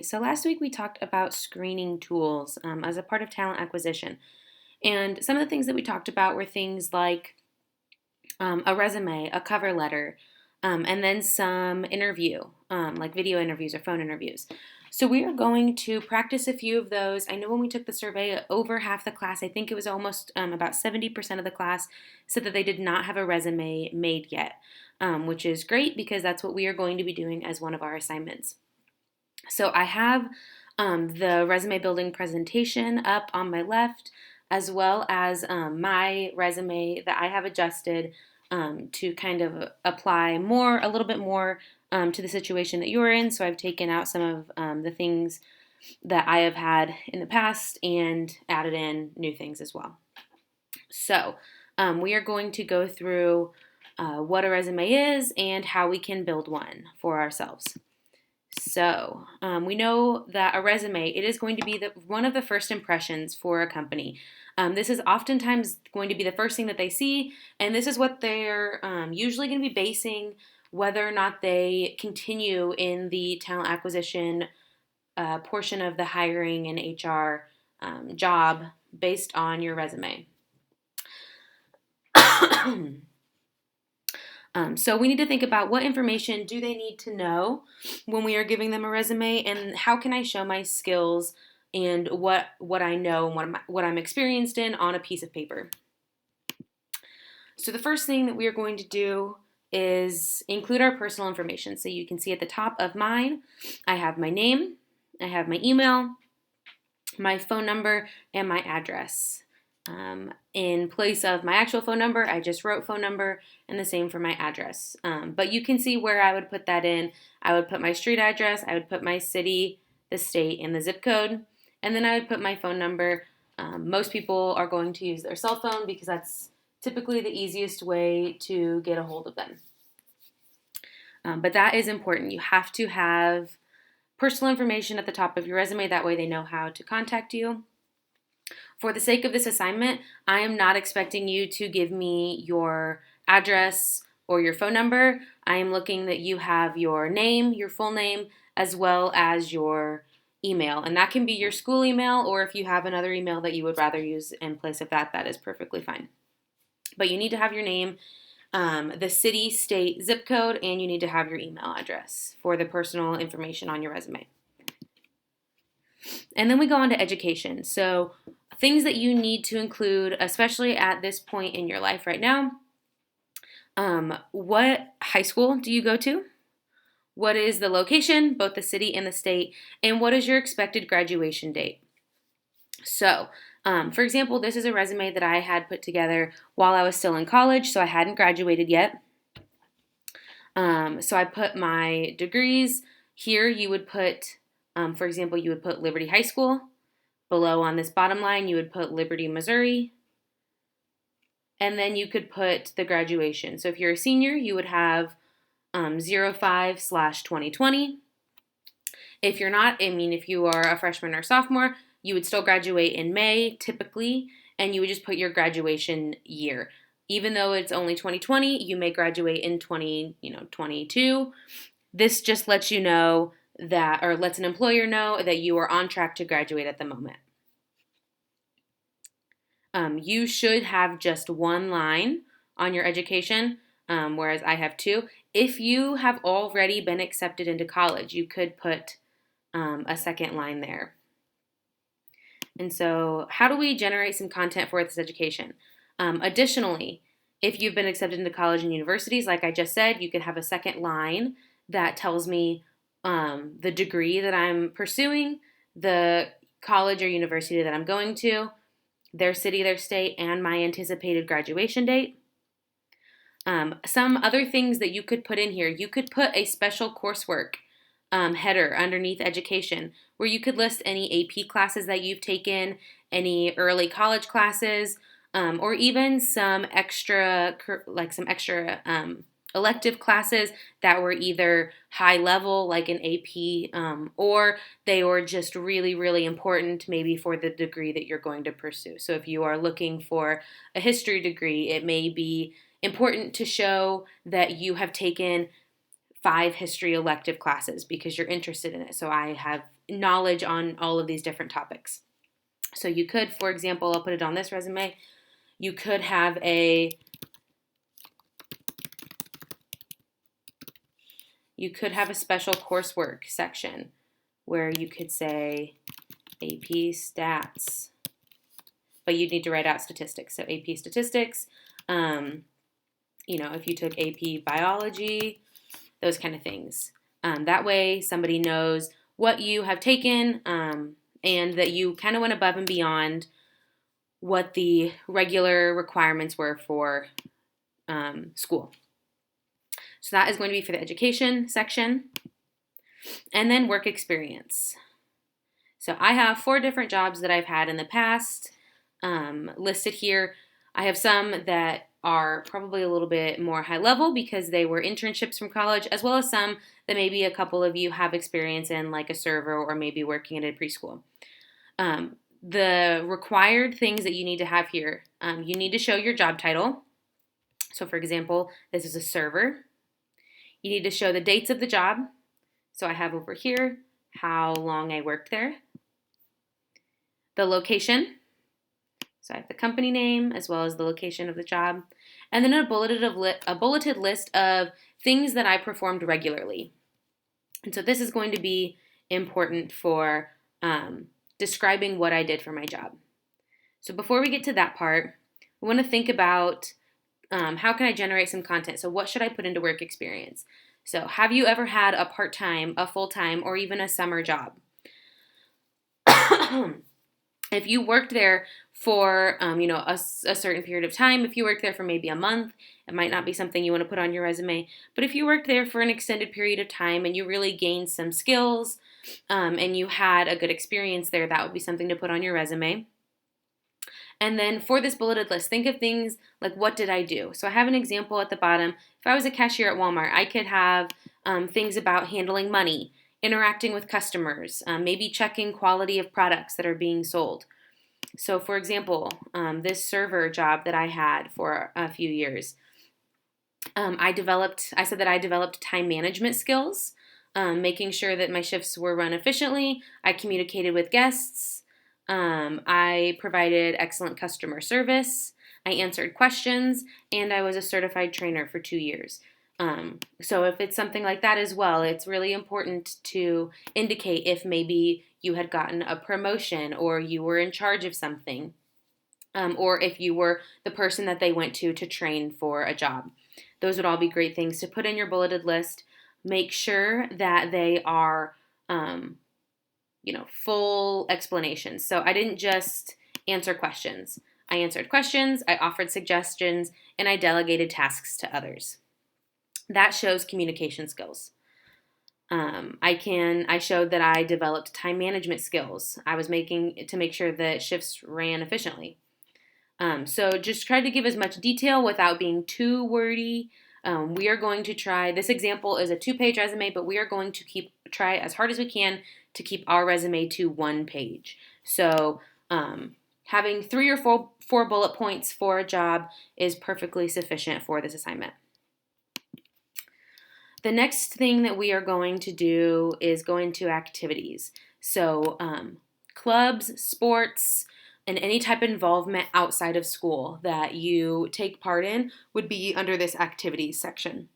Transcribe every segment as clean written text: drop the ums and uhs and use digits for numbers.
So last week we talked about screening tools as a part of talent acquisition. And some of the things that we talked about were things like a resume, a cover letter, and then some interview, like video interviews or phone interviews. So we are going to practice a few of those. I know when we took the survey, over half the class, I think it was almost about 70% of the class, said that they did not have a resume made yet, which is great because that's what we are going to be doing as one of our assignments. So I have the resume building presentation up on my left, as well as my resume that I have adjusted to kind of apply a little bit more to the situation that you're in. So I've taken out some of the things that I have had in the past and added in new things as well. So we are going to go through what a resume is and how we can build one for ourselves. So we know that a resume, it is going to be one of the first impressions for a company. This is oftentimes going to be the first thing that they see, and this is what they're usually going to be basing whether or not they continue in the talent acquisition portion of the hiring and HR job based on your resume. So we need to think about what information do they need to know when we are giving them a resume, and how can I show my skills and what I know and what I'm experienced in on a piece of paper. So the first thing that we are going to do is include our personal information. So you can see at the top of mine, I have my name, I have my email, my phone number, and my address. In place of my actual phone number, I just wrote phone number, and the same for my address. But you can see where I would put that in. I would put my street address, I would put my city, the state, and the zip code, and then I would put my phone number. Most people are going to use their cell phone because that's typically the easiest way to get a hold of them. But that is important. You have to have personal information at the top of your resume. That way they know how to contact you. For the sake of this assignment, I am not expecting you to give me your address or your phone number. I am looking that you have your name, your full name, as well as your email. And that can be your school email, or if you have another email that you would rather use in place of that, that is perfectly fine. But you need to have your name, the city, state, zip code, and you need to have your email address for the personal information on your resume. And then we go on to education. So things that you need to include, especially at this point in your life right now. What high school do you go to? What is the location, both the city and the state? And what is your expected graduation date? So, for example, this is a resume that I had put together while I was still in college, so I hadn't graduated yet. So I put my degrees. Here you would put, for example, you would put Liberty High School. Below on this bottom line, you would put Liberty, Missouri. And then you could put the graduation. So if you're a senior, you would have 05/2020. If you're not, if you are a freshman or sophomore, you would still graduate in May, typically, and you would just put your graduation year. Even though it's only 2020, you may graduate in 2022. This just lets you know that, or lets an employer know that you are on track to graduate at the moment. You should have just one line on your education, whereas I have two. If you have already been accepted into college, you could put a second line there. And so how do we generate some content for this education? Additionally, if you've been accepted into college and universities, like I just said, you could have a second line that tells me the degree that I'm pursuing, the college or university that I'm going to, their city, their state, and my anticipated graduation date. Some other things that you could put in here, you could put a special coursework header underneath education where you could list any AP classes that you've taken, any early college classes, or even some extra elective classes that were either high level, like an AP, or they were just really, really important maybe for the degree that you're going to pursue. So if you are looking for a history degree, it may be important to show that you have taken 5 history elective classes because you're interested in it. So I have knowledge on all of these different topics. So you could, for example, I'll put it on this resume, you could have a special coursework section where you could say AP Stats, but you'd need to write out statistics. So AP Statistics, if you took AP Biology, those kind of things. That way somebody knows what you have taken and that you kind of went above and beyond what the regular requirements were for school. So that is going to be for the education section. And then work experience. So I have 4 different jobs that I've had in the past listed here. I have some that are probably a little bit more high level because they were internships from college, as well as some that maybe a couple of you have experience in, like a server or maybe working at a preschool. The required things that you need to have here, you need to show your job title. So for example, this is a server. You need to show the dates of the job. So I have over here how long I worked there. The location. So I have the company name as well as the location of the job. And then a bulleted list of things that I performed regularly. And so this is going to be important for describing what I did for my job. So before we get to that part, we want to think about how can I generate some content? So what should I put into work experience? So have you ever had a part-time, a full-time, or even a summer job? If you worked there for, a certain period of time, if you worked there for maybe a month, it might not be something you want to put on your resume. But if you worked there for an extended period of time and you really gained some skills and you had a good experience there, that would be something to put on your resume. And then for this bulleted list, think of things like, what did I do? So I have an example at the bottom. If I was a cashier at Walmart, I could have things about handling money, interacting with customers, maybe checking quality of products that are being sold. So for example, this server job that I had for a few years, I said that I developed time management skills, making sure that my shifts were run efficiently. I communicated with guests. I provided excellent customer service. I answered questions, and I was a certified trainer for 2 years. So if it's something like that as well, it's really important to indicate if maybe you had gotten a promotion or you were in charge of something, or if you were the person that they went to train for a job. Those would all be great things to put in your bulleted list. Make sure that they are full explanations. So I didn't just answer questions. I answered questions, I offered suggestions, and I delegated tasks to others. That shows communication skills. I showed that I developed time management skills. I was making to make sure that shifts ran efficiently. So just try to give as much detail without being too wordy. We are going to try, this example is a 2-page resume, but we are going to try as hard as we can to keep our resume to 1 page. So having 3 or 4 bullet points for a job is perfectly sufficient for this assignment. The next thing that we are going to do is go into activities. So clubs, sports, and any type of involvement outside of school that you take part in would be under this activities section.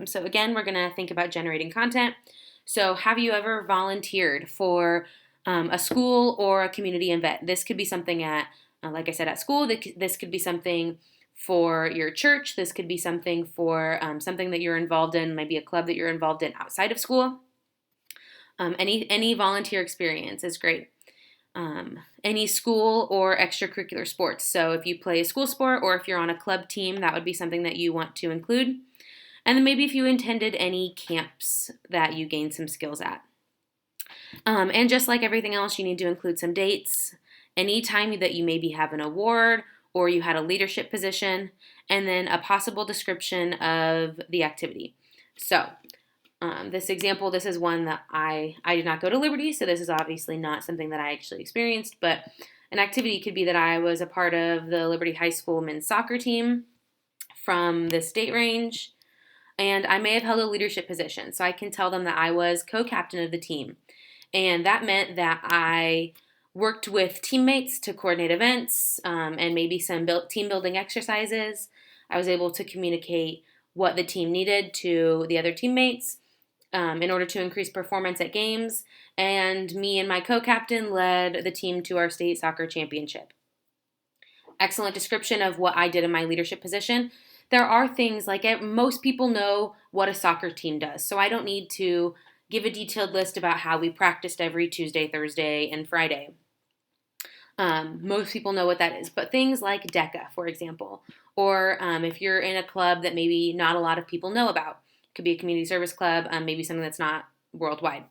So again, we're going to think about generating content. So have you ever volunteered for a school or a community event? This could be something at, like I said, at school. This could be something for your church. This could be something for something that you're involved in, maybe a club that you're involved in outside of school. Any volunteer experience is great. Any school or extracurricular sports. So if you play a school sport or if you're on a club team, that would be something that you want to include. And then maybe if you attended any camps that you gained some skills at. And just like everything else, you need to include some dates, any time that you maybe have an award or you had a leadership position, and then a possible description of the activity. So this example, this is one that I did not go to Liberty, so this is obviously not something that I actually experienced, but an activity could be that I was a part of the Liberty High School men's soccer team from the state range. and I may have held a leadership position. So I can tell them that I was co-captain of the team. And that meant that I worked with teammates to coordinate events and maybe some team building exercises. I was able to communicate what the team needed to the other teammates in order to increase performance at games. And me and my co-captain led the team to our state soccer championship. Excellent description of what I did in my leadership position. There are things like most people know what a soccer team does, so I don't need to give a detailed list about how we practiced every Tuesday, Thursday, and Friday. Most people know what that is, but things like DECA, for example, or if you're in a club that maybe not a lot of people know about, it could be a community service club, maybe something that's not worldwide.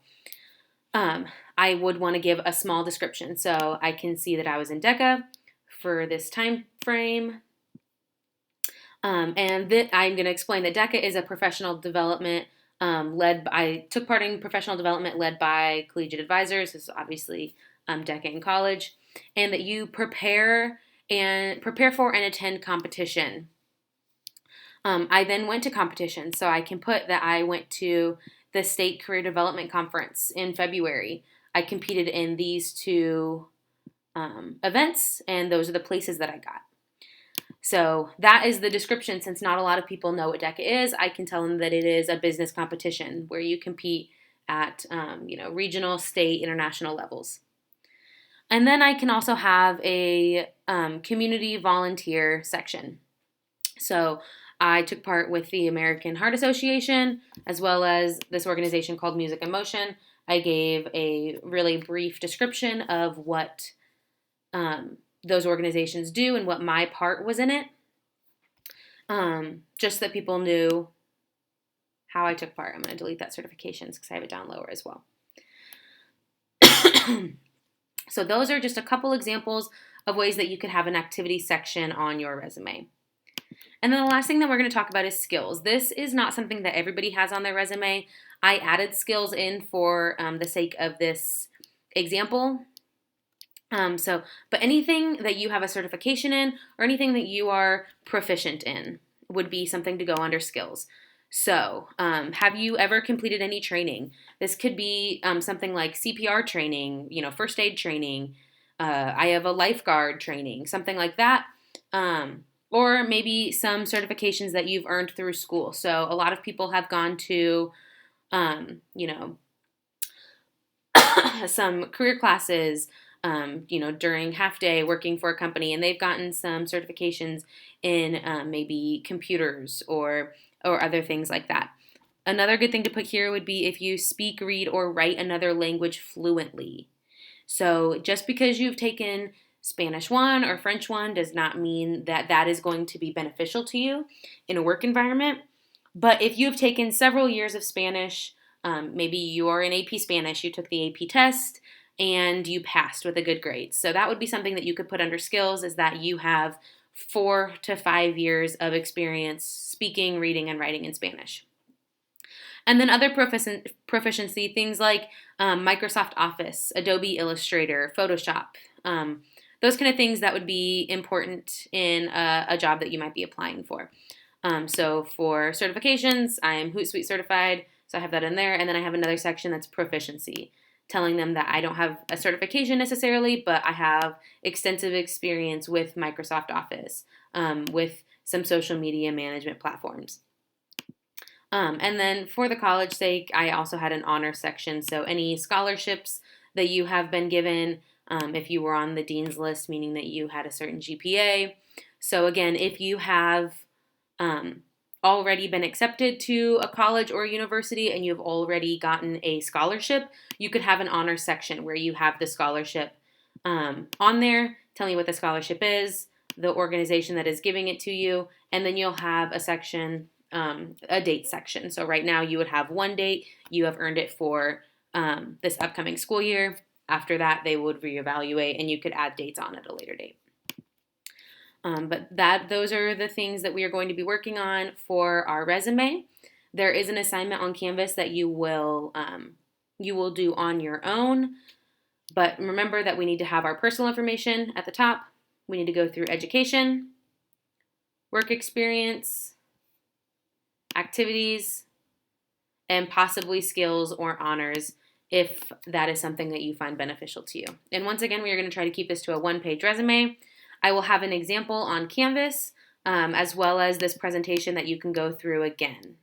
I would want to give a small description, so I can see that I was in DECA for this time frame. And that I'm going to explain that DECA is a professional development I took part in professional development led by collegiate advisors. This is obviously DECA in college, and that you prepare for and attend competition. I then went to competition, so I can put that I went to the State Career Development Conference in February. I competed in these two events, and those are the places that I got. So that is the description. Since not a lot of people know what DECA is, I can tell them that it is a business competition where you compete at regional, state, international levels. And then I can also have a community volunteer section. So I took part with the American Heart Association as well as this organization called Music in Motion. I gave a really brief description of what those organizations do and what my part was in it, just so that people knew how I took part. I'm going to delete that certifications because I have it down lower as well. So those are just a couple examples of ways that you could have an activity section on your resume. And then the last thing that we're going to talk about is skills. This is not something that everybody has on their resume. I added skills in for the sake of this example. But anything that you have a certification in or anything that you are proficient in would be something to go under skills. So, have you ever completed any training? This could be something like CPR training, first aid training. I have a lifeguard training, something like that. Or maybe some certifications that you've earned through school. So a lot of people have gone to, some career classes, during half day working for a company, and they've gotten some certifications in maybe computers or other things like that. Another good thing to put here would be if you speak, read, or write another language fluently. So just because you've taken Spanish 1 or French 1 does not mean that that is going to be beneficial to you in a work environment. But if you've taken several years of Spanish, maybe you are in AP Spanish, you took the AP test, and you passed with a good grade. So that would be something that you could put under skills, is that you have 4 to 5 years of experience speaking, reading, and writing in Spanish. And then other proficiency, things like Microsoft Office, Adobe Illustrator, Photoshop, those kind of things that would be important in a job that you might be applying for. So for certifications, I'm Hootsuite certified, so I have that in there. And then I have another section that's proficiency, telling them that I don't have a certification necessarily, but I have extensive experience with Microsoft Office, with some social media management platforms. And then for the college sake, I also had an honor section. So any scholarships that you have been given, if you were on the dean's list, meaning that you had a certain GPA. So again, if you have already been accepted to a college or a university and you've already gotten a scholarship, you could have an honor section where you have the scholarship on there, telling you what the scholarship is, the organization that is giving it to you, and then you'll have a section, a date section. So right now you would have one date, you have earned it for this upcoming school year. After that, they would reevaluate and you could add dates on at a later date. But those are the things that we are going to be working on for our resume. There is an assignment on Canvas that you will do on your own. But remember that we need to have our personal information at the top. We need to go through education, work experience, activities, and possibly skills or honors if that is something that you find beneficial to you. And once again, we are going to try to keep this to a one-page resume. I will have an example on Canvas as well as this presentation that you can go through again.